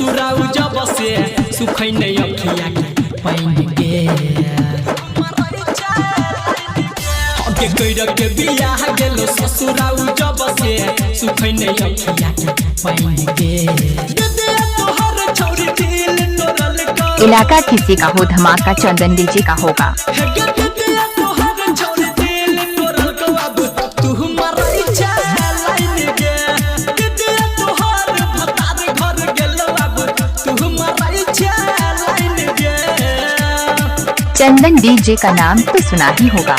ससुराउ जब से सुखै नै अखिया के पाइन गे के कइर के बियाह गेलो ससुराउ जब से सुखै नै अखिया के पाइन गे तोहर छौरी दिल तोरल का इलाका किसी का हो धमाका चंदन डीजे का होगा। चंदन डीजे का नाम तो सुना ही होगा।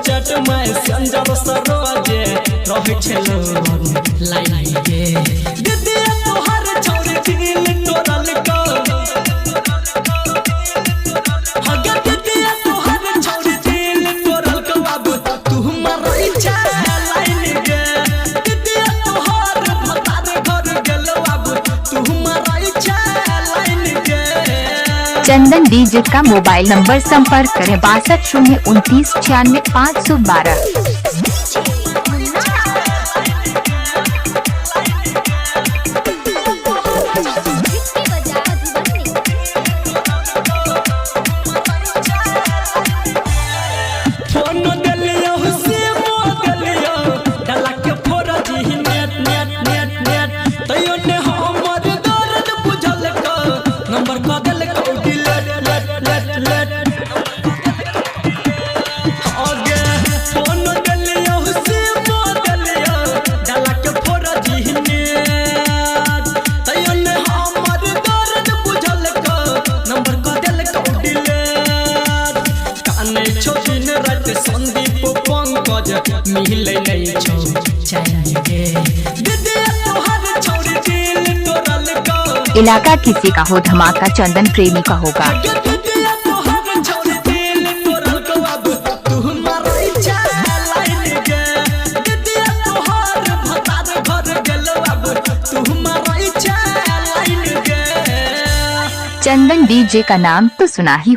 चट मैं संजल सरोजे रह छलो लाइन गे दीदी तोहर छौरी दिल तोरल का हगे दीदी तोहर छौरी दिल तोरल का अब तू हमर इच्छा लाइन गे दीदी तोहर भतार घर गेलो अब तू हमर इच्छा लाइन गे। चंदन डीजे का मोबाइल नंबर संपर्क करें 62 29 96 512। संदीप पंकज मिले नहीं छौ चाहिए दीदी तोहर छौरी दिल तोरल का इलाका किसी का हो धमाका चंदन प्रेमी का होगा। तोहर छौरी दिल तोरल का अब तू हमर इच्छा लाइन गे दीदी तोहर भतार घर गेलो अब तू हमर इच्छा लाइन गे। चंदन डीजे का नाम तो सुना ही